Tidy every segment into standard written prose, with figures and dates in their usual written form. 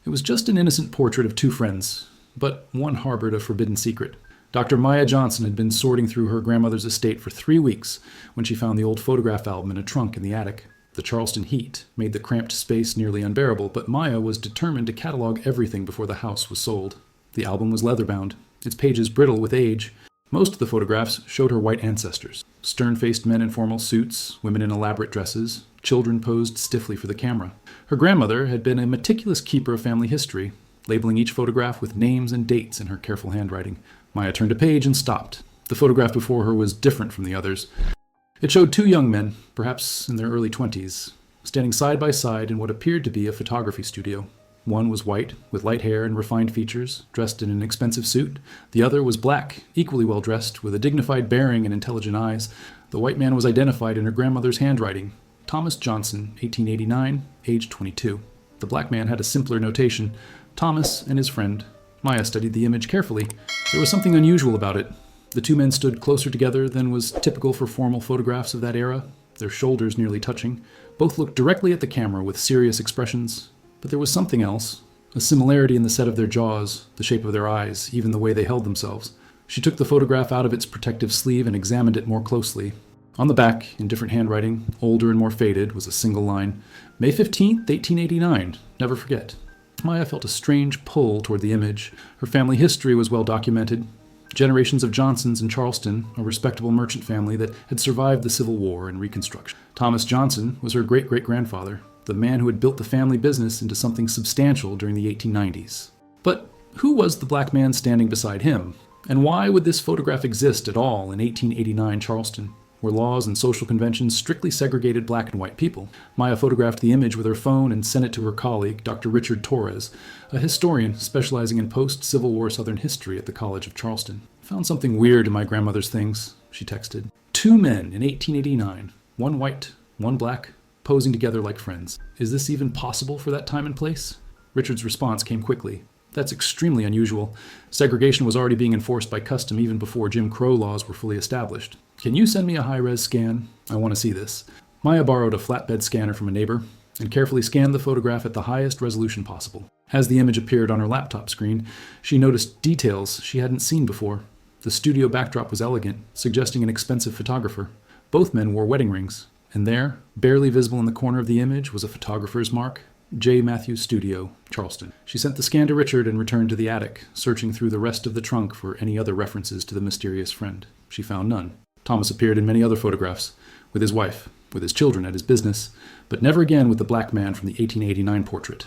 It was just an innocent portrait of two friends, but one harbored a forbidden secret. Dr. Maya Johnson had been sorting through her grandmother's estate for 3 weeks when she found the old photograph album in a trunk in the attic. The Charleston heat made the cramped space nearly unbearable, but Maya was determined to catalog everything before the house was sold. The album was leather-bound, its pages brittle with age. Most of the photographs showed her white ancestors. Stern-faced men in formal suits, women in elaborate dresses, children posed stiffly for the camera. Her grandmother had been a meticulous keeper of family history, labeling each photograph with names and dates in her careful handwriting. Maya turned a page and stopped. The photograph before her was different from the others. It showed two young men, perhaps in their early 20s, standing side by side in what appeared to be a photography studio. One was white, with light hair and refined features, dressed in an expensive suit. The other was black, equally well dressed, with a dignified bearing and intelligent eyes. The white man was identified in her grandmother's handwriting. Thomas Johnson, 1889, age 22. The black man had a simpler notation, Thomas and his friend. Maya studied the image carefully. There was something unusual about it. The two men stood closer together than was typical for formal photographs of that era, their shoulders nearly touching. Both looked directly at the camera with serious expressions. But there was something else, a similarity in the set of their jaws, the shape of their eyes, even the way they held themselves. She took the photograph out of its protective sleeve and examined it more closely. On the back, in different handwriting, older and more faded, was a single line. May 15th, 1889. Never forget. Maya felt a strange pull toward the image. Her family history was well documented. Generations of Johnsons in Charleston, a respectable merchant family that had survived the Civil War and Reconstruction. Thomas Johnson was her great-great-grandfather, the man who had built the family business into something substantial during the 1890s. But who was the black man standing beside him? And why would this photograph exist at all in 1889 Charleston, where laws and social conventions strictly segregated black and white people? Maya photographed the image with her phone and sent it to her colleague, Dr. Richard Torres, a historian specializing in post-Civil War Southern history at the College of Charleston. "I found something weird in my grandmother's things," she texted. "Two men in 1889, one white, one black, posing together like friends. Is this even possible for that time and place?" Richard's response came quickly. "That's extremely unusual. Segregation was already being enforced by custom even before Jim Crow laws were fully established. Can you send me a high-res scan? I want to see this." Maya borrowed a flatbed scanner from a neighbor and carefully scanned the photograph at the highest resolution possible. As the image appeared on her laptop screen, she noticed details she hadn't seen before. The studio backdrop was elegant, suggesting an expensive photographer. Both men wore wedding rings, and there, barely visible in the corner of the image, was a photographer's mark, J. Matthews Studio, Charleston. She sent the scan to Richard and returned to the attic, searching through the rest of the trunk for any other references to the mysterious friend. She found none. Thomas appeared in many other photographs, with his wife, with his children at his business, but never again with the black man from the 1889 portrait.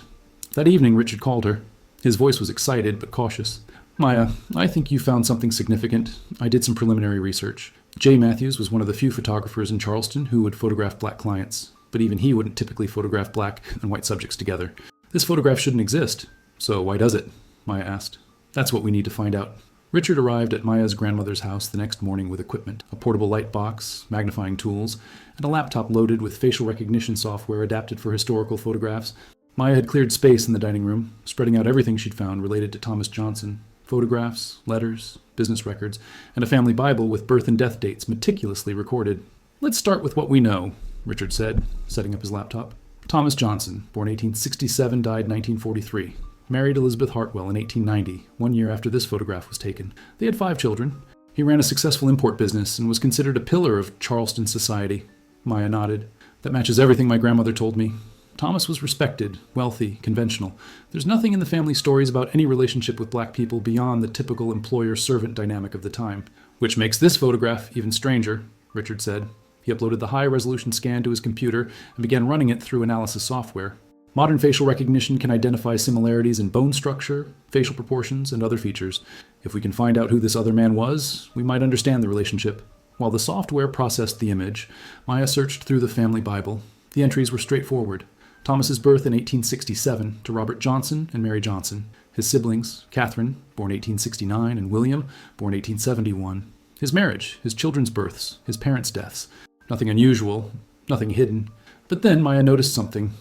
That evening, Richard called her. His voice was excited but cautious. "Maya, I think you found something significant. I did some preliminary research. J. Matthews was one of the few photographers in Charleston who would photograph black clients, but even he wouldn't typically photograph black and white subjects together. This photograph shouldn't exist. So why does it?" Maya asked. "That's what we need to find out." Richard arrived at Maya's grandmother's house the next morning with equipment, a portable light box, magnifying tools, and a laptop loaded with facial recognition software adapted for historical photographs. Maya had cleared space in the dining room, spreading out everything she'd found related to Thomas Johnson. Photographs, letters, business records, and a family Bible with birth and death dates meticulously recorded. "Let's start with what we know," Richard said, setting up his laptop. Thomas Johnson, born 1867, died 1943. Married Elizabeth Hartwell in 1890, 1 year after this photograph was taken. They had 5 children. He ran a successful import business and was considered a pillar of Charleston society. Maya nodded. "That matches everything my grandmother told me. Thomas was respected, wealthy, conventional. There's nothing in the family stories about any relationship with black people beyond the typical employer-servant dynamic of the time. Which makes this photograph even stranger," Richard said. He uploaded the high-resolution scan to his computer and began running it through analysis software. Modern facial recognition can identify similarities in bone structure, facial proportions, and other features. If we can find out who this other man was, we might understand the relationship. While the software processed the image, Maya searched through the family Bible. The entries were straightforward. Thomas's birth in 1867 to Robert Johnson and Mary Johnson. His siblings, Catherine, born 1869, and William, born 1871. His marriage, his children's births, his parents' deaths. Nothing unusual, nothing hidden. But then Maya noticed something,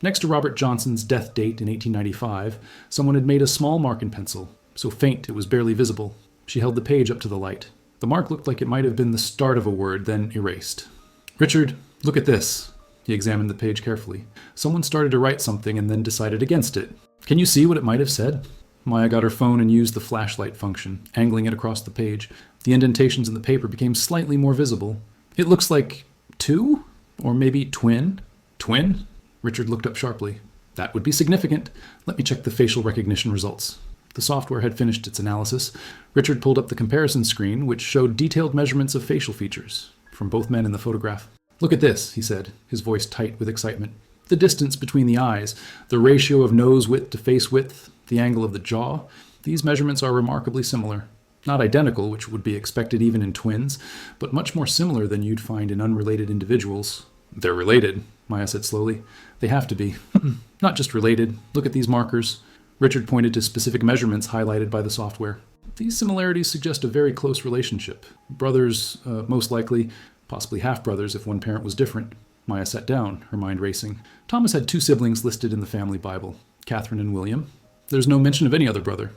Next to Robert Johnson's death date in 1895, someone had made a small mark in pencil, so faint it was barely visible. She held the page up to the light. The mark looked like it might have been the start of a word, then erased. "Richard, look at this." He examined the page carefully. Someone started to write something and then decided against it. Can you see what it might have said? Maya got her phone and used the flashlight function, angling it across the page. The indentations in the paper became slightly more visible. It looks like 2? Or maybe twin? Twin? Richard looked up sharply. That would be significant. Let me check the facial recognition results. The software had finished its analysis. Richard pulled up the comparison screen, which showed detailed measurements of facial features from both men in the photograph. Look at this, he said, his voice tight with excitement. The distance between the eyes, the ratio of nose width to face width, the angle of the jaw. These measurements are remarkably similar. Not identical, which would be expected even in twins, but much more similar than you'd find in unrelated individuals. They're related, Maya said slowly. They have to be. Not just related. Look at these markers. Richard pointed to specific measurements highlighted by the software. These similarities suggest a very close relationship. Brothers, most likely, possibly half-brothers if one parent was different. Maya sat down, her mind racing. Thomas had 2 siblings listed in the family Bible, Catherine and William. There's no mention of any other brother.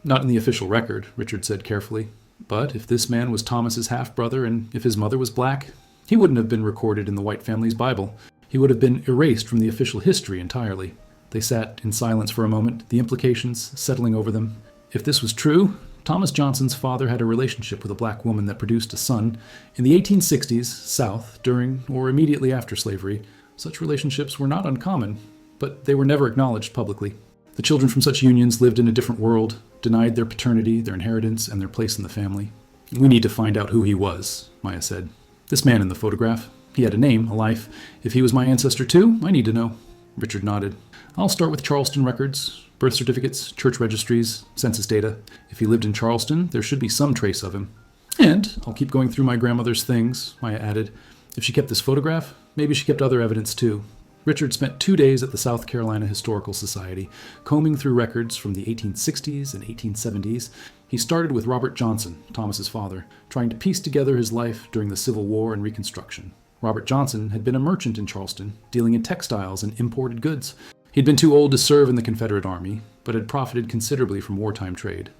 Not in the official record, Richard said carefully. But if this man was Thomas's half-brother and if his mother was black, he wouldn't have been recorded in the White family's Bible. He would have been erased from the official history entirely. They sat in silence for a moment, the implications settling over them. If this was true, Thomas Johnson's father had a relationship with a black woman that produced a son. In the 1860s, South, during or immediately after slavery, such relationships were not uncommon, but they were never acknowledged publicly. The children from such unions lived in a different world, denied their paternity, their inheritance, and their place in the family. We need to find out who he was, Maya said. This man in the photograph. He had a name, a life. If he was my ancestor too, I need to know. Richard nodded. I'll start with Charleston records, birth certificates, church registries, census data. If he lived in Charleston, there should be some trace of him. And I'll keep going through my grandmother's things, Maya added. If she kept this photograph, maybe she kept other evidence too. Richard spent 2 days at the South Carolina Historical Society, combing through records from the 1860s and 1870s. He started with Robert Johnson, Thomas's father, trying to piece together his life during the Civil War and Reconstruction. Robert Johnson had been a merchant in Charleston, dealing in textiles and imported goods. He'd been too old to serve in the Confederate Army, but had profited considerably from wartime trade.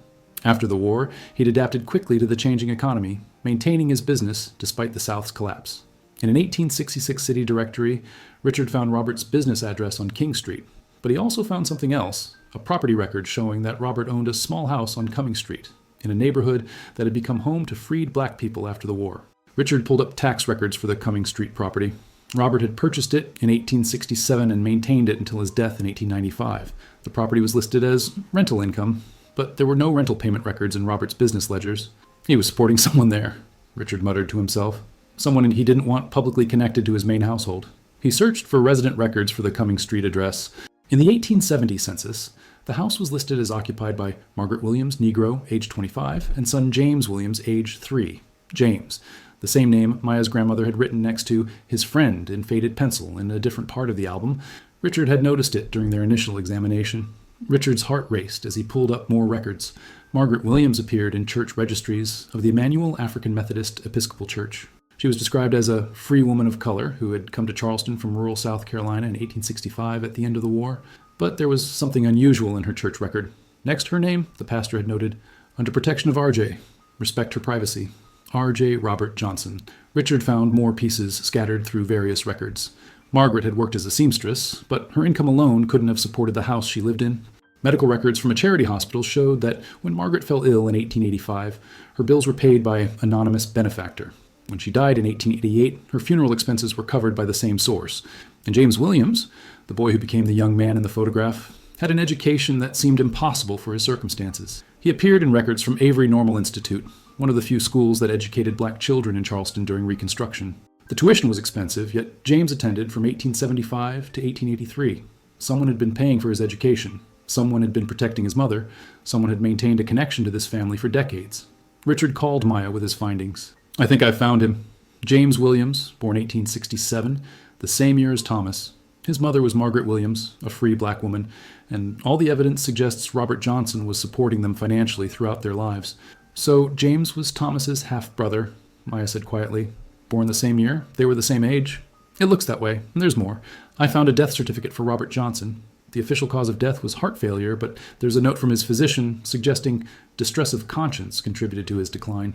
After the war, he'd adapted quickly to the changing economy, maintaining his business despite the South's collapse. In an 1866 city directory, Richard found Robert's business address on King Street, but he also found something else, a property record showing that Robert owned a small house on Cumming Street, in a neighborhood that had become home to freed black people after the war. Richard pulled up tax records for the Cumming Street property. Robert had purchased it in 1867 and maintained it until his death in 1895. The property was listed as rental income, but there were no rental payment records in Robert's business ledgers. He was supporting someone there, Richard muttered to himself. Someone he didn't want publicly connected to his main household. He searched for resident records for the Cumming Street address. In the 1870 census, the house was listed as occupied by Margaret Williams, Negro, age 25, and son James Williams, age 3. James, the same name Maya's grandmother had written next to his friend in faded pencil in a different part of the album. Richard had noticed it during their initial examination. Richard's heart raced as he pulled up more records. Margaret Williams appeared in church registries of the Emmanuel African Methodist Episcopal Church. She was described as a free woman of color who had come to Charleston from rural South Carolina in 1865 at the end of the war, but there was something unusual in her church record. Next to her name, the pastor had noted, "Under protection of RJ. Respect her privacy. RJ Robert Johnson." Richard found more pieces scattered through various records. Margaret had worked as a seamstress, but her income alone couldn't have supported the house she lived in. Medical records from a charity hospital showed that when Margaret fell ill in 1885, her bills were paid by an anonymous benefactor. When she died in 1888, her funeral expenses were covered by the same source. And James Williams, the boy who became the young man in the photograph, had an education that seemed impossible for his circumstances. He appeared in records from Avery Normal Institute, one of the few schools that educated black children in Charleston during Reconstruction. The tuition was expensive, yet James attended from 1875 to 1883. Someone had been paying for his education. Someone had been protecting his mother. Someone had maintained a connection to this family for decades. Richard called Maya with his findings. "I think I've found him. James Williams, born 1867, the same year as Thomas. His mother was Margaret Williams, a free black woman, and all the evidence suggests Robert Johnson was supporting them financially throughout their lives. So James was Thomas's half-brother," Maya said quietly. "Born the same year? They were the same age? It looks that way, and there's more. I found a death certificate for Robert Johnson. The official cause of death was heart failure, but there's a note from his physician suggesting distress of conscience contributed to his decline.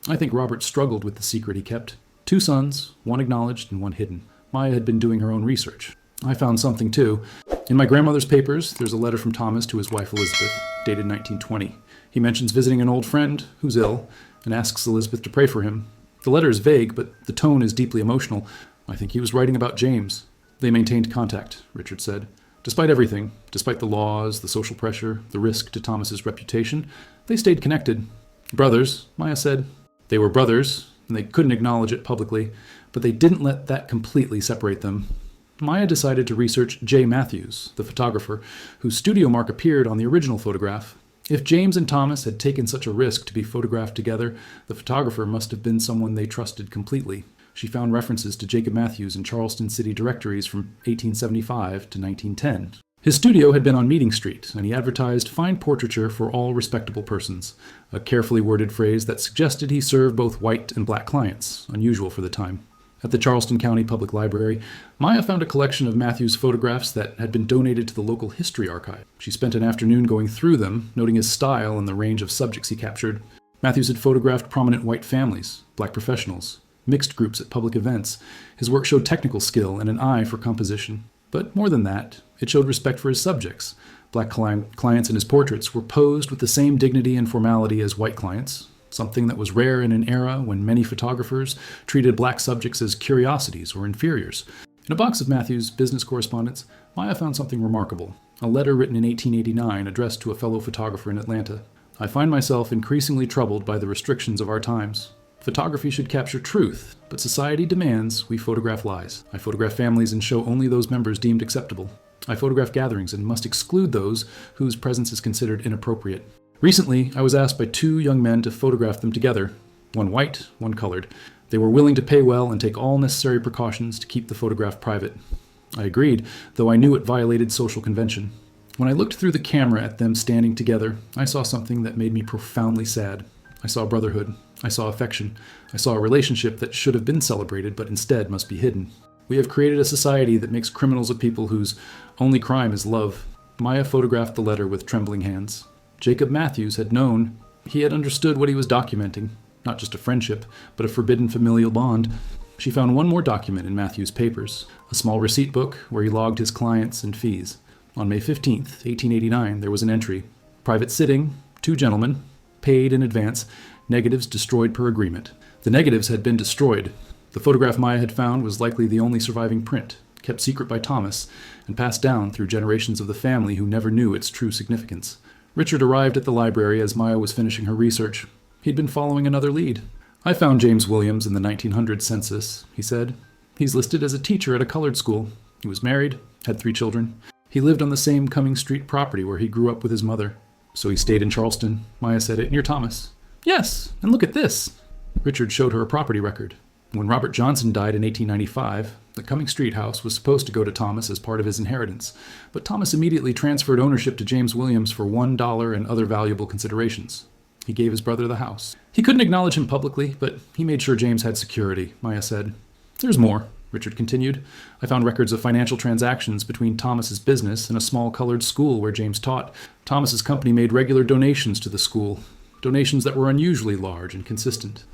I think Robert struggled with the secret he kept. 2 sons, one acknowledged and one hidden. Maya had been doing her own research. I found something too. In my grandmother's papers, there's a letter from Thomas to his wife Elizabeth, dated 1920. He mentions visiting an old friend who's ill and asks Elizabeth to pray for him. The letter is vague, but the tone is deeply emotional. I think he was writing about James. They maintained contact, Richard said. Despite everything, despite the laws, the social pressure, the risk to Thomas's reputation, they stayed connected. Brothers, Maya said. They were brothers, and they couldn't acknowledge it publicly, but they didn't let that completely separate them. Maya decided to research J. Matthews, the photographer, whose studio mark appeared on the original photograph. If James and Thomas had taken such a risk to be photographed together, the photographer must have been someone they trusted completely. She found references to Jacob Matthews in Charleston city directories from 1875 to 1910. His studio had been on Meeting Street, and he advertised fine portraiture for all respectable persons, a carefully worded phrase that suggested he served both white and black clients, unusual for the time. At the Charleston County Public Library, Maya found a collection of Matthews' photographs that had been donated to the local history archive. She spent an afternoon going through them, noting his style and the range of subjects he captured. Matthews had photographed prominent white families, black professionals, mixed groups at public events. His work showed technical skill and an eye for composition. But more than that, it showed respect for his subjects. Black clients in his portraits were posed with the same dignity and formality as white clients, something that was rare in an era when many photographers treated black subjects as curiosities or inferiors. In a box of Matthews' business correspondence, Maya found something remarkable, a letter written in 1889 addressed to a fellow photographer in Atlanta. I find myself increasingly troubled by the restrictions of our times. Photography should capture truth, but society demands we photograph lies. I photograph families and show only those members deemed acceptable. I photograph gatherings and must exclude those whose presence is considered inappropriate. Recently, I was asked by two young men to photograph them together, one white, one colored. They were willing to pay well and take all necessary precautions to keep the photograph private. I agreed, though I knew it violated social convention. When I looked through the camera at them standing together, I saw something that made me profoundly sad. I saw brotherhood. I saw affection. I saw a relationship that should have been celebrated, but instead must be hidden. We have created a society that makes criminals of people whose only crime is love. Maya photographed the letter with trembling hands. Jacob Matthews had known. He had understood what he was documenting. Not just a friendship, but a forbidden familial bond. She found one more document in Matthews' papers, a small receipt book where he logged his clients and fees. On May 15th, 1889, there was an entry. Private sitting, 2 gentlemen, paid in advance, negatives destroyed per agreement. The negatives had been destroyed. The photograph Maya had found was likely the only surviving print, kept secret by Thomas, and passed down through generations of the family who never knew its true significance. Richard arrived at the library as Maya was finishing her research. He'd been following another lead. I found James Williams in the 1900 census, he said. He's listed as a teacher at a colored school. He was married, had 3 children. He lived on the same Cumming Street property where he grew up with his mother. So he stayed in Charleston, Maya said, it near Thomas. Yes, and look at this. Richard showed her a property record. When Robert Johnson died in 1895, the Cumming Street house was supposed to go to Thomas as part of his inheritance, but Thomas immediately transferred ownership to James Williams for $1 and other valuable considerations. He gave his brother the house. He couldn't acknowledge him publicly, but he made sure James had security, Maya said. There's more, Richard continued. I found records of financial transactions between Thomas's business and a small colored school where James taught. Thomas's company made regular donations to the school, donations that were unusually large and consistent.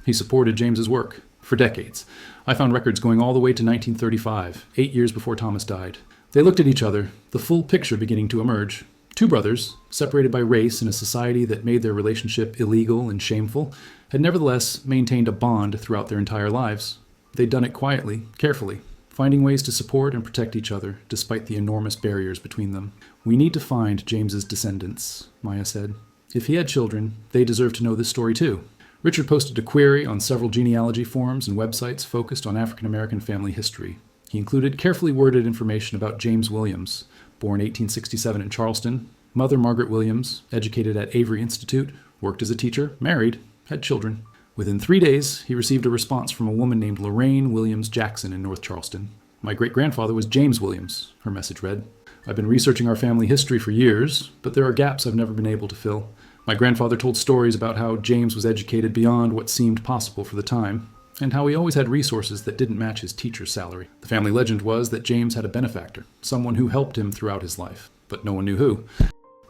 He supported James's work for decades. I found records going all the way to 1935, 8 years before Thomas died. They looked at each other, the full picture beginning to emerge. 2 brothers, separated by race in a society that made their relationship illegal and shameful, had nevertheless maintained a bond throughout their entire lives. They'd done it quietly, carefully, finding ways to support and protect each other despite the enormous barriers between them. We need to find James's descendants, Maya said. If he had children, they deserve to know this story too. Richard posted a query on several genealogy forums and websites focused on African American family history. He included carefully worded information about James Williams, born 1867 in Charleston, mother Margaret Williams, educated at Avery Institute, worked as a teacher, married, had children. Within 3 days, he received a response from a woman named Lorraine Williams Jackson in North Charleston. My great-grandfather was James Williams, her message read. I've been researching our family history for years, but there are gaps I've never been able to fill. My grandfather told stories about how James was educated beyond what seemed possible for the time, and how he always had resources that didn't match his teacher's salary. The family legend was that James had a benefactor, someone who helped him throughout his life, but no one knew who.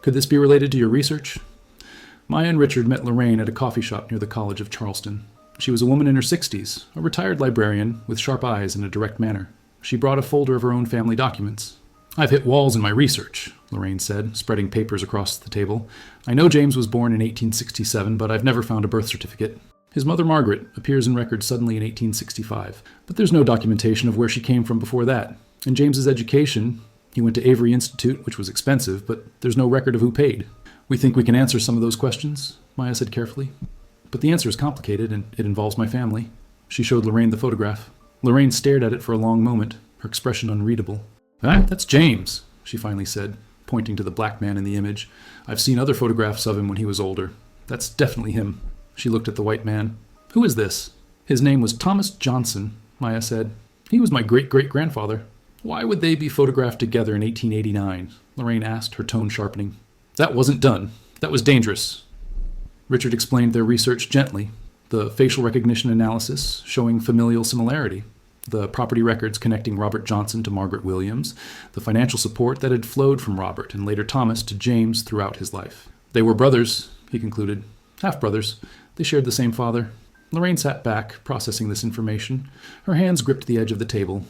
Could this be related to your research? Maya and Richard met Lorraine at a coffee shop near the College of Charleston. She was a woman in her 60s, a retired librarian with sharp eyes and a direct manner. She brought a folder of her own family documents. I've hit walls in my research, Lorraine said, spreading papers across the table. I know James was born in 1867, but I've never found a birth certificate. His mother, Margaret, appears in records suddenly in 1865, but there's no documentation of where she came from before that. And James's education, he went to Avery Institute, which was expensive, but there's no record of who paid. We think we can answer some of those questions, Maya said carefully. But the answer is complicated, and it involves my family. She showed Lorraine the photograph. Lorraine stared at it for a long moment, her expression unreadable. Ah, that's James, she finally said, pointing to the black man in the image. I've seen other photographs of him when he was older. That's definitely him. She looked at the white man. Who is this? His name was Thomas Johnson, Maya said. He was my great-great-grandfather. Why would they be photographed together in 1889? Lorraine asked, her tone sharpening. That wasn't done. That was dangerous. Richard explained their research gently. The facial recognition analysis showing familial similarity. The property records connecting Robert Johnson to Margaret Williams. The financial support that had flowed from Robert and later Thomas to James throughout his life. They were brothers, he concluded. Half-brothers. They shared the same father. Lorraine sat back, processing this information. Her hands gripped the edge of the table.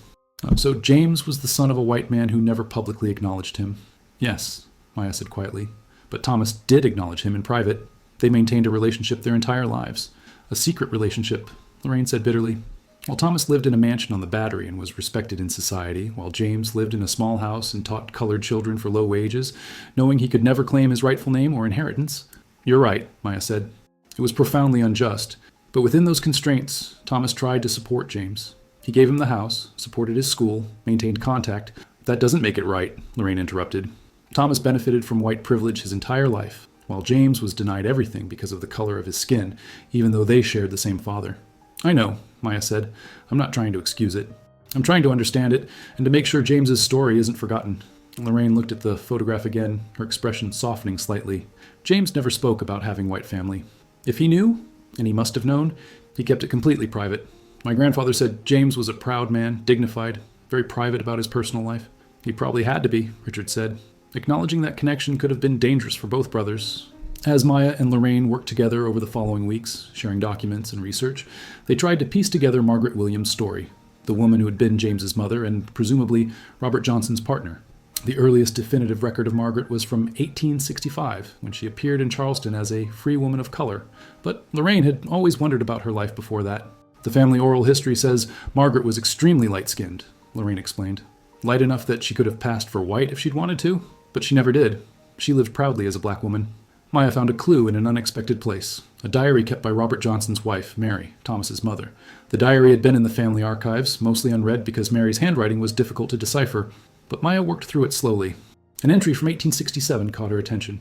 So James was the son of a white man who never publicly acknowledged him. Yes, Maya said quietly. But Thomas did acknowledge him in private. They maintained a relationship their entire lives. A secret relationship, Lorraine said bitterly. While Thomas lived in a mansion on the Battery and was respected in society, while James lived in a small house and taught colored children for low wages, knowing he could never claim his rightful name or inheritance. You're right, Maya said. It was profoundly unjust. But within those constraints, Thomas tried to support James. He gave him the house, supported his school, maintained contact. That doesn't make it right, Lorraine interrupted. Thomas benefited from white privilege his entire life, while James was denied everything because of the color of his skin, even though they shared the same father. I know, Maya said. I'm not trying to excuse it. I'm trying to understand it, and to make sure James's story isn't forgotten. Lorraine looked at the photograph again, her expression softening slightly. James never spoke about having white family. If he knew, and he must have known, he kept it completely private. My grandfather said James was a proud man, dignified, very private about his personal life. He probably had to be, Richard said. Acknowledging that connection could have been dangerous for both brothers. As Maya and Lorraine worked together over the following weeks, sharing documents and research, they tried to piece together Margaret Williams' story, the woman who had been James's mother and presumably Robert Johnson's partner. The earliest definitive record of Margaret was from 1865, when she appeared in Charleston as a free woman of color, but Lorraine had always wondered about her life before that. The family oral history says Margaret was extremely light-skinned, Lorraine explained. Light enough that she could have passed for white if she'd wanted to, but she never did. She lived proudly as a black woman. Maya found a clue in an unexpected place, a diary kept by Robert Johnson's wife, Mary, Thomas's mother. The diary had been in the family archives, mostly unread because Mary's handwriting was difficult to decipher, but Maya worked through it slowly. An entry from 1867 caught her attention.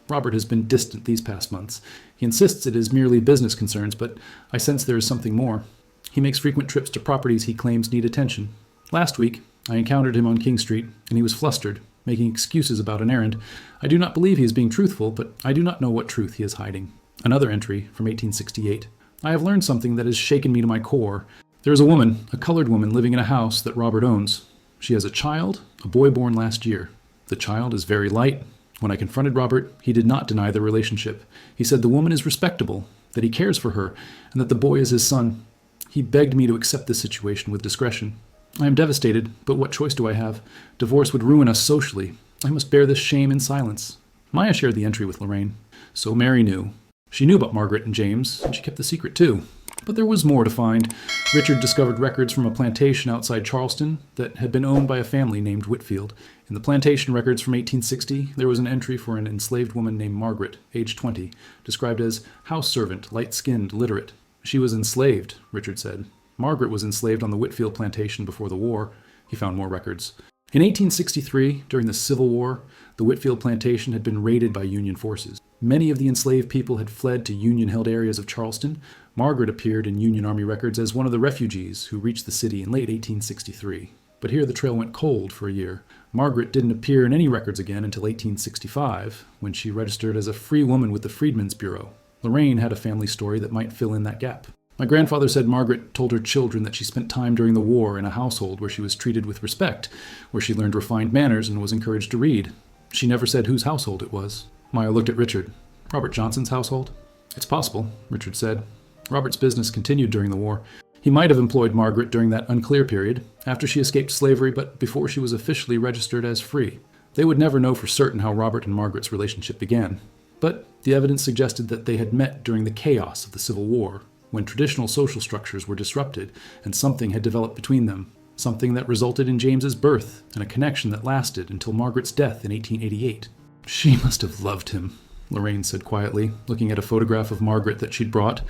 Robert has been distant these past months. He insists it is merely business concerns, but I sense there is something more. He makes frequent trips to properties he claims need attention. Last week, I encountered him on King Street, and he was flustered, making excuses about an errand. I do not believe he is being truthful, but I do not know what truth he is hiding. Another entry from 1868. I have learned something that has shaken me to my core. There is a woman, a colored woman, living in a house that Robert owns. She has a child, a boy born last year. The child is very light. When I confronted Robert, he did not deny the relationship. He said the woman is respectable, that he cares for her, and that the boy is his son. He begged me to accept this situation with discretion. I am devastated, but what choice do I have? Divorce would ruin us socially. I must bear this shame in silence. Maya shared the entry with Lorraine. So Mary knew. She knew about Margaret and James, and she kept the secret too. But there was more to find. Richard discovered records from a plantation outside Charleston that had been owned by a family named Whitfield. In the plantation records from 1860, there was an entry for an enslaved woman named Margaret, age 20, described as house servant, light-skinned, literate. She was enslaved, Richard said. Margaret was enslaved on the Whitfield plantation before the war. He found more records. In 1863, during the Civil War, the Whitfield plantation had been raided by Union forces. Many of the enslaved people had fled to Union-held areas of Charleston. Margaret appeared in Union Army records as one of the refugees who reached the city in late 1863. But here the trail went cold for a year. Margaret didn't appear in any records again until 1865, when she registered as a free woman with the Freedmen's Bureau. Lorraine had a family story that might fill in that gap. My grandfather said Margaret told her children that she spent time during the war in a household where she was treated with respect, where she learned refined manners and was encouraged to read. She never said whose household it was. Maya looked at Richard. Robert Johnson's household? It's possible, Richard said. Robert's business continued during the war. He might have employed Margaret during that unclear period, after she escaped slavery but before she was officially registered as free. They would never know for certain how Robert and Margaret's relationship began, but the evidence suggested that they had met during the chaos of the Civil War, when traditional social structures were disrupted and something had developed between them, something that resulted in James's birth and a connection that lasted until Margaret's death in 1888. She must have loved him, Lorraine said quietly, looking at a photograph of Margaret that she'd brought,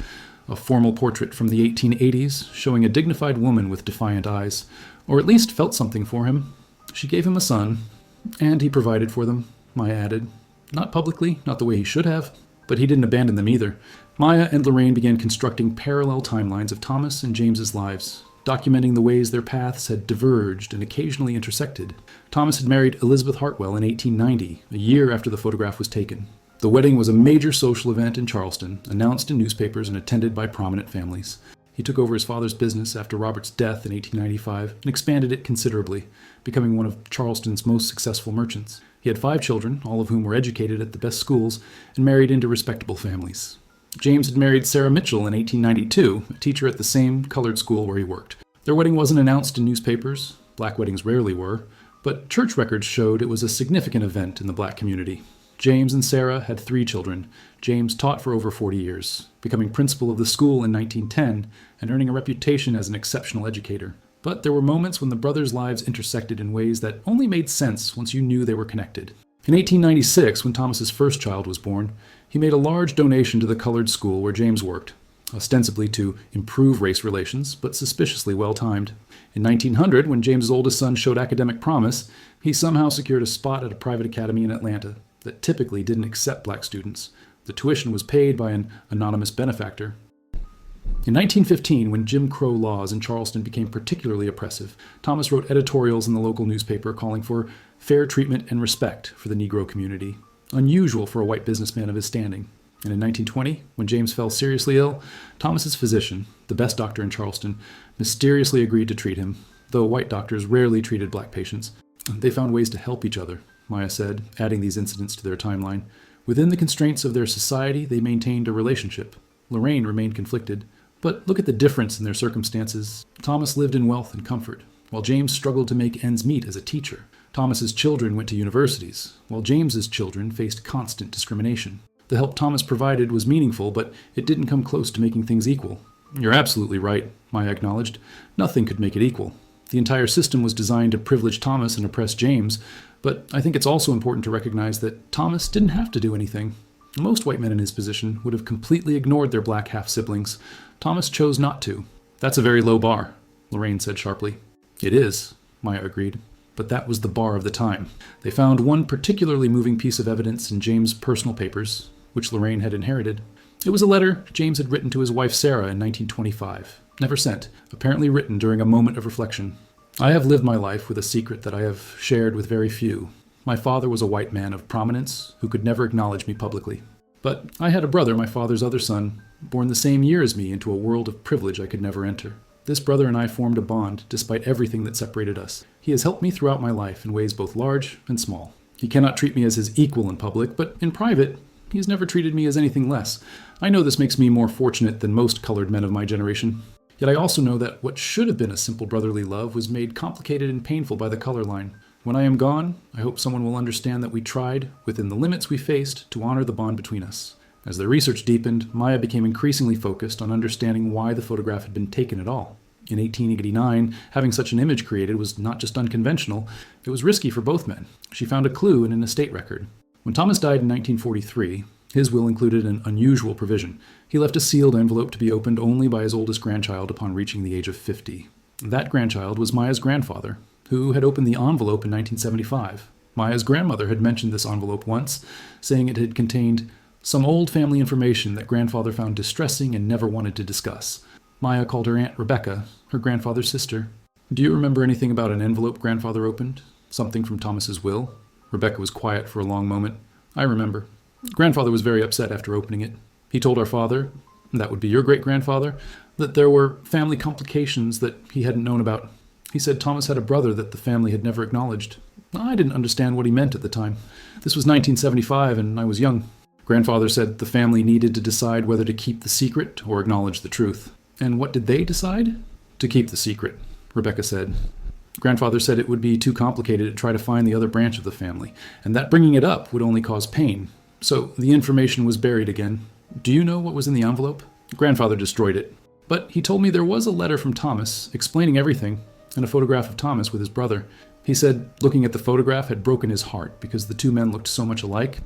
a formal portrait from the 1880s showing a dignified woman with defiant eyes, or at least felt something for him. She gave him a son, and he provided for them, Maya added. Not publicly, not the way he should have, but he didn't abandon them either. Maya and Lorraine began constructing parallel timelines of Thomas and James's lives, documenting the ways their paths had diverged and occasionally intersected. Thomas had married Elizabeth Hartwell in 1890, a year after the photograph was taken. The wedding was a major social event in Charleston, announced in newspapers and attended by prominent families. He took over his father's business after Robert's death in 1895 and expanded it considerably, becoming one of Charleston's most successful merchants. He had 5 children, all of whom were educated at the best schools and married into respectable families. James had married Sarah Mitchell in 1892, a teacher at the same colored school where he worked. Their wedding wasn't announced in newspapers, black weddings rarely were, but church records showed it was a significant event in the black community. James and Sarah had 3 children. James taught for over 40 years, becoming principal of the school in 1910 and earning a reputation as an exceptional educator. But there were moments when the brothers' lives intersected in ways that only made sense once you knew they were connected. In 1896, when Thomas's first child was born, he made a large donation to the colored school where James worked, ostensibly to improve race relations, but suspiciously well-timed. In 1900, when James's oldest son showed academic promise, he somehow secured a spot at a private academy in Atlanta that typically didn't accept black students. The tuition was paid by an anonymous benefactor. In 1915, when Jim Crow laws in Charleston became particularly oppressive, Thomas wrote editorials in the local newspaper calling for fair treatment and respect for the Negro community, unusual for a white businessman of his standing. And in 1920, when James fell seriously ill, Thomas's physician, the best doctor in Charleston, mysteriously agreed to treat him, though white doctors rarely treated black patients. They found ways to help each other, Maya said, adding these incidents to their timeline. Within the constraints of their society, they maintained a relationship. Lorraine remained conflicted, but look at the difference in their circumstances. Thomas lived in wealth and comfort, while James struggled to make ends meet as a teacher. Thomas's children went to universities, while James's children faced constant discrimination. The help Thomas provided was meaningful, but it didn't come close to making things equal. You're absolutely right, Maya acknowledged. Nothing could make it equal. The entire system was designed to privilege Thomas and oppress James, but I think it's also important to recognize that Thomas didn't have to do anything. Most white men in his position would have completely ignored their black half-siblings. Thomas chose not to. That's a very low bar, Lorraine said sharply. It is, Maya agreed, but that was the bar of the time. They found one particularly moving piece of evidence in James' personal papers, which Lorraine had inherited. It was a letter James had written to his wife Sarah in 1925, never sent, apparently written during a moment of reflection. I have lived my life with a secret that I have shared with very few. My father was a white man of prominence who could never acknowledge me publicly. But I had a brother, my father's other son, born the same year as me into a world of privilege I could never enter. This brother and I formed a bond despite everything that separated us. He has helped me throughout my life in ways both large and small. He cannot treat me as his equal in public, but in private, he has never treated me as anything less. I know this makes me more fortunate than most colored men of my generation. Yet I also know that what should have been a simple brotherly love was made complicated and painful by the color line. When I am gone, I hope someone will understand that we tried, within the limits we faced, to honor the bond between us. As their research deepened, Maya became increasingly focused on understanding why the photograph had been taken at all. In 1889, having such an image created was not just unconventional, it was risky for both men. She found a clue in an estate record. When Thomas died in 1943, his will included an unusual provision. He left a sealed envelope to be opened only by his oldest grandchild upon reaching the age of 50. That grandchild was Maya's grandfather, who had opened the envelope in 1975. Maya's grandmother had mentioned this envelope once, saying it had contained some old family information that grandfather found distressing and never wanted to discuss. Maya called her Aunt Rebecca, her grandfather's sister. Do you remember anything about an envelope grandfather opened? Something from Thomas's will? Rebecca was quiet for a long moment. I remember. Grandfather was very upset after opening it. He told our father, that would be your great-grandfather, that there were family complications that he hadn't known about. He said Thomas had a brother that the family had never acknowledged. I didn't understand what he meant at the time. This was 1975 and I was young. Grandfather said the family needed to decide whether to keep the secret or acknowledge the truth. And what did they decide? To keep the secret, Rebecca said. Grandfather said it would be too complicated to try to find the other branch of the family, and that bringing it up would only cause pain. So the information was buried again. Do you know what was in the envelope? Grandfather destroyed it. But he told me there was a letter from Thomas explaining everything, and a photograph of Thomas with his brother. He said looking at the photograph had broken his heart because the two men looked so much alike,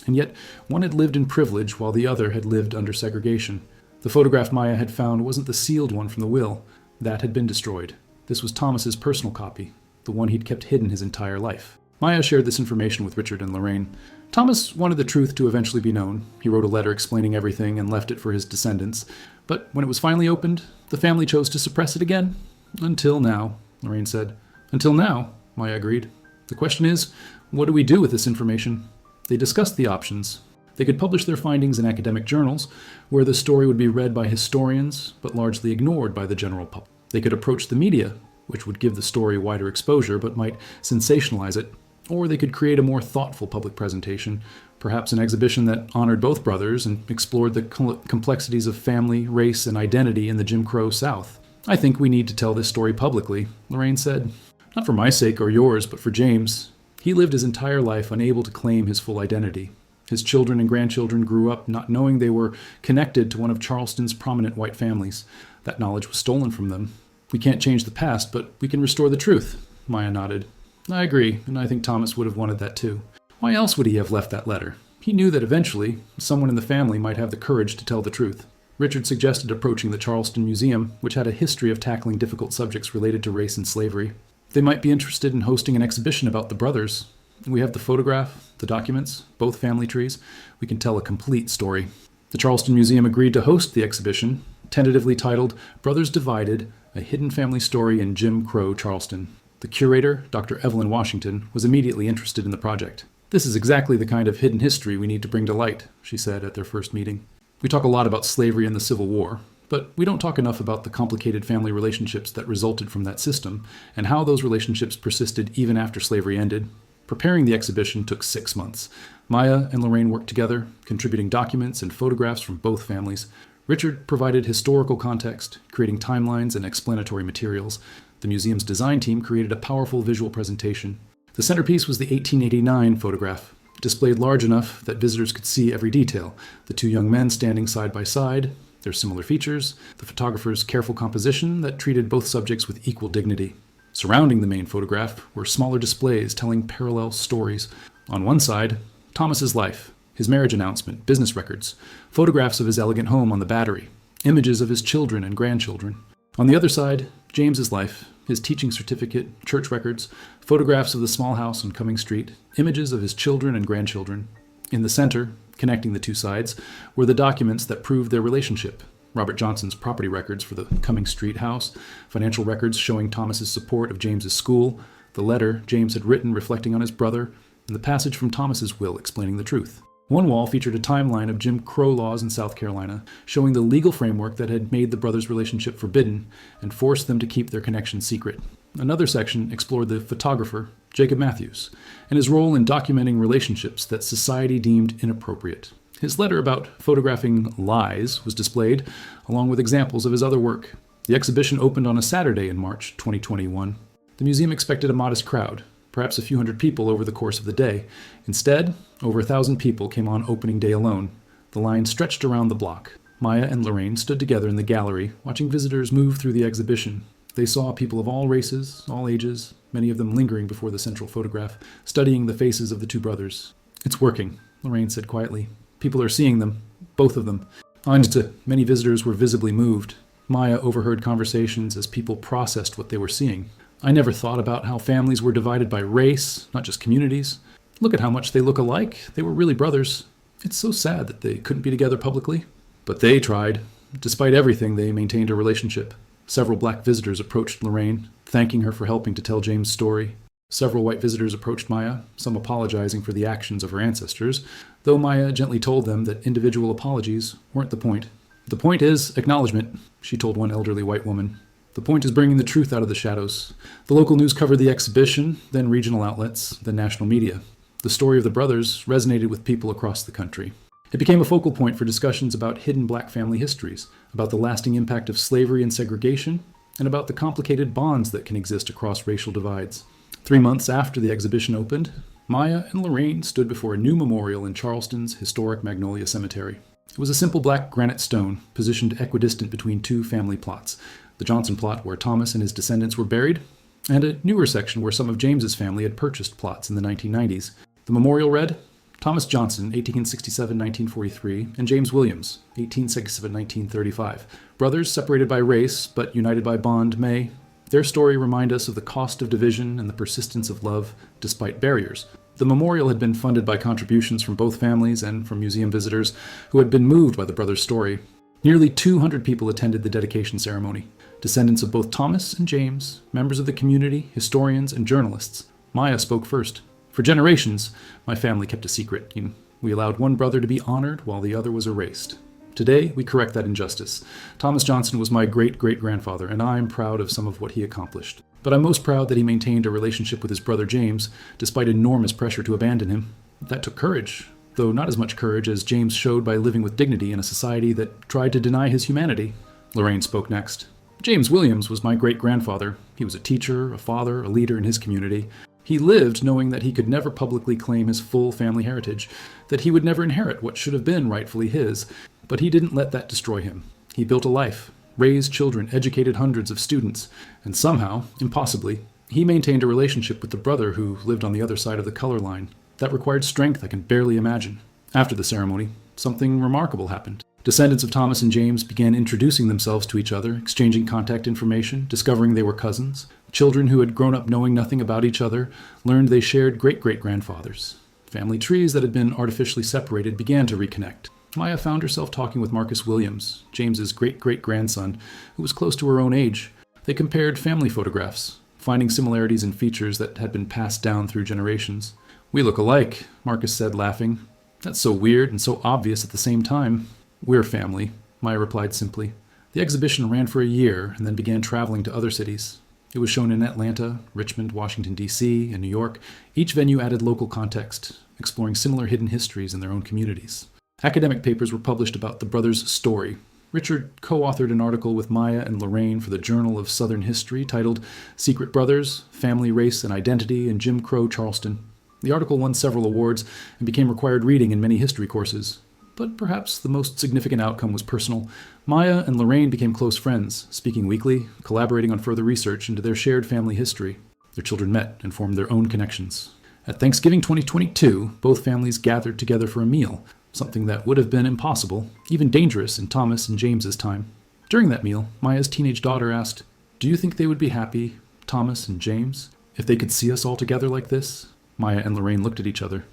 and yet one had lived in privilege while the other had lived under segregation. The photograph Maya had found wasn't the sealed one from the will. That had been destroyed. This was Thomas's personal copy, the one he'd kept hidden his entire life. Maya shared this information with Richard and Lorraine. Thomas wanted the truth to eventually be known. He wrote a letter explaining everything and left it for his descendants. But when it was finally opened, the family chose to suppress it again. Until now, Lorraine said. Until now, Maya agreed. The question is, what do we do with this information? They discussed the options. They could publish their findings in academic journals, where the story would be read by historians, but largely ignored by the general public. They could approach the media, which would give the story wider exposure, but might sensationalize it. Or they could create a more thoughtful public presentation, perhaps an exhibition that honored both brothers and explored the complexities of family, race, and identity in the Jim Crow South. I think we need to tell this story publicly, Lorraine said. Not for my sake or yours, but for James. He lived his entire life unable to claim his full identity. His children and grandchildren grew up not knowing they were connected to one of Charleston's prominent white families. That knowledge was stolen from them. We can't change the past, but we can restore the truth, Maya nodded. I agree, and I think Thomas would have wanted that too. Why else would he have left that letter? He knew that eventually, someone in the family might have the courage to tell the truth. Richard suggested approaching the Charleston Museum, which had a history of tackling difficult subjects related to race and slavery. They might be interested in hosting an exhibition about the brothers. We have the photograph, the documents, both family trees. We can tell a complete story. The Charleston Museum agreed to host the exhibition, tentatively titled Brothers Divided, A Hidden Family Story in Jim Crow Charleston. The curator, Dr. Evelyn Washington, was immediately interested in the project. This is exactly the kind of hidden history we need to bring to light, she said at their first meeting. We talk a lot about slavery and the Civil War, but we don't talk enough about the complicated family relationships that resulted from that system and how those relationships persisted even after slavery ended. Preparing the exhibition took 6 months. Maya and Lorraine worked together, contributing documents and photographs from both families. Richard provided historical context, creating timelines and explanatory materials. The museum's design team created a powerful visual presentation. The centerpiece was the 1889 photograph, displayed large enough that visitors could see every detail. The two young men standing side by side, their similar features, the photographer's careful composition that treated both subjects with equal dignity. Surrounding the main photograph were smaller displays telling parallel stories. On one side, Thomas's life, his marriage announcement, business records, photographs of his elegant home on the Battery, images of his children and grandchildren. On the other side, James's life, his teaching certificate, church records, photographs of the small house on Cumming Street, images of his children and grandchildren. In the center, connecting the two sides, were the documents that proved their relationship. Robert Johnson's property records for the Cumming Street house, financial records showing Thomas's support of James's school, the letter James had written reflecting on his brother, and the passage from Thomas's will explaining the truth. One wall featured a timeline of Jim Crow laws in South Carolina, showing the legal framework that had made the brothers' relationship forbidden and forced them to keep their connection secret. Another section explored the photographer, Jacob Matthews, and his role in documenting relationships that society deemed inappropriate. His letter about photographing lies was displayed, along with examples of his other work. The exhibition opened on a Saturday in March 2021. The museum expected a modest crowd, perhaps a few hundred people over the course of the day. Instead, over 1,000 people came on opening day alone. The line stretched around the block. Maya and Lorraine stood together in the gallery, watching visitors move through the exhibition. They saw people of all races, all ages, many of them lingering before the central photograph, studying the faces of the two brothers. It's working, Lorraine said quietly. People are seeing them, both of them. Many visitors were visibly moved. Maya overheard conversations as people processed what they were seeing. I never thought about how families were divided by race, not just communities. Look at how much they look alike. They were really brothers. It's so sad that they couldn't be together publicly. But they tried. Despite everything, they maintained a relationship. Several black visitors approached Lorraine, thanking her for helping to tell James' story. Several white visitors approached Maya, some apologizing for the actions of her ancestors, though Maya gently told them that individual apologies weren't the point. The point is acknowledgement, she told one elderly white woman. The point is bringing the truth out of the shadows. The local news covered the exhibition, then regional outlets, then national media. The story of the brothers resonated with people across the country. It became a focal point for discussions about hidden black family histories, about the lasting impact of slavery and segregation, and about the complicated bonds that can exist across racial divides. 3 months after the exhibition opened, Maya and Lorraine stood before a new memorial in Charleston's historic Magnolia Cemetery. It was a simple black granite stone, positioned equidistant between two family plots, the Johnson plot where Thomas and his descendants were buried, and a newer section where some of James's family had purchased plots in the 1990s. The memorial read, Thomas Johnson, 1867-1943, and James Williams, 1867-1935. Brothers separated by race, but united by bond may, their story remind us of the cost of division and the persistence of love despite barriers. The memorial had been funded by contributions from both families and from museum visitors who had been moved by the brothers' story. Nearly 200 people attended the dedication ceremony. Descendants of both Thomas and James, members of the community, historians, and journalists. Maya spoke first. For generations, my family kept a secret. We allowed one brother to be honored while the other was erased. Today, we correct that injustice. Thomas Johnson was my great-great-grandfather, and I'm proud of some of what he accomplished. But I'm most proud that he maintained a relationship with his brother James, despite enormous pressure to abandon him. That took courage, though not as much courage as James showed by living with dignity in a society that tried to deny his humanity. Lorraine spoke next. James Williams was my great-grandfather. He was a teacher, a father, a leader in his community. He lived knowing that he could never publicly claim his full family heritage, that he would never inherit what should have been rightfully his. But he didn't let that destroy him. He built a life, raised children, educated hundreds of students, and somehow, impossibly, he maintained a relationship with the brother who lived on the other side of the color line. That required strength I can barely imagine. After the ceremony, something remarkable happened. Descendants of Thomas and James began introducing themselves to each other, exchanging contact information, discovering they were cousins. Children who had grown up knowing nothing about each other learned they shared great-great-grandfathers. Family trees that had been artificially separated began to reconnect. Maya found herself talking with Marcus Williams, James's great-great-grandson, who was close to her own age. They compared family photographs, finding similarities in features that had been passed down through generations. "We look alike," Marcus said, laughing. "That's so weird and so obvious at the same time." "We're family," Maya replied simply. The exhibition ran for a year and then began traveling to other cities. It was shown in Atlanta, Richmond, Washington, D.C., and New York. Each venue added local context, exploring similar hidden histories in their own communities. Academic papers were published about the brothers' story. Richard co-authored an article with Maya and Lorraine for the Journal of Southern History titled Secret Brothers, Family, Race, and Identity in Jim Crow Charleston. The article won several awards and became required reading in many history courses. But perhaps the most significant outcome was personal. Maya and Lorraine became close friends, speaking weekly, collaborating on further research into their shared family history. Their children met and formed their own connections. At Thanksgiving 2022, both families gathered together for a meal, something that would have been impossible, even dangerous in Thomas and James's time. During that meal, Maya's teenage daughter asked, "Do you think they would be happy, Thomas and James, if they could see us all together like this?" Maya and Lorraine looked at each other.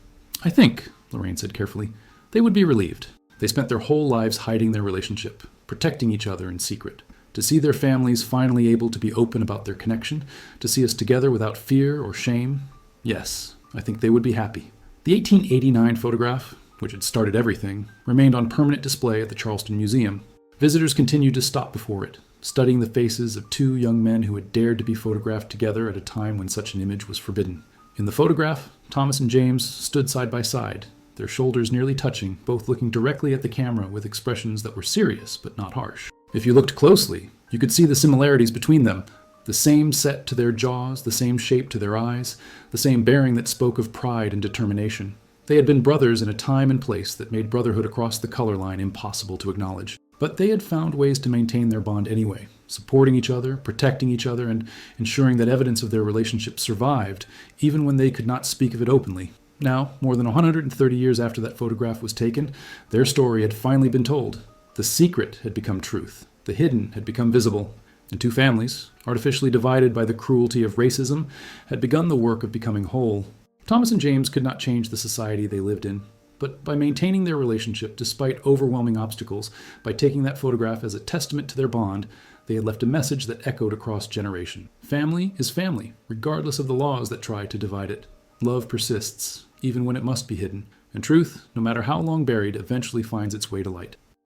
"I think," Lorraine said carefully, "they would be relieved. They spent their whole lives hiding their relationship, protecting each other in secret. To see their families finally able to be open about their connection, to see us together without fear or shame, yes, I think they would be happy." The 1889 photograph, which had started everything, remained on permanent display at the Charleston Museum. Visitors continued to stop before it, studying the faces of two young men who had dared to be photographed together at a time when such an image was forbidden. In the photograph, Thomas and James stood side by side, their shoulders nearly touching, both looking directly at the camera with expressions that were serious but not harsh. If you looked closely, you could see the similarities between them. The same set to their jaws, the same shape to their eyes, the same bearing that spoke of pride and determination. They had been brothers in a time and place that made brotherhood across the color line impossible to acknowledge. But they had found ways to maintain their bond anyway, supporting each other, protecting each other, and ensuring that evidence of their relationship survived, even when they could not speak of it openly. Now, more than 130 years after that photograph was taken, their story had finally been told. The secret had become truth. The hidden had become visible. And two families, artificially divided by the cruelty of racism, had begun the work of becoming whole. Thomas and James could not change the society they lived in, but by maintaining their relationship despite overwhelming obstacles, by taking that photograph as a testament to their bond, they had left a message that echoed across generations. Family is family, regardless of the laws that try to divide it. Love persists, even when it must be hidden, and truth, no matter how long buried, eventually finds its way to light.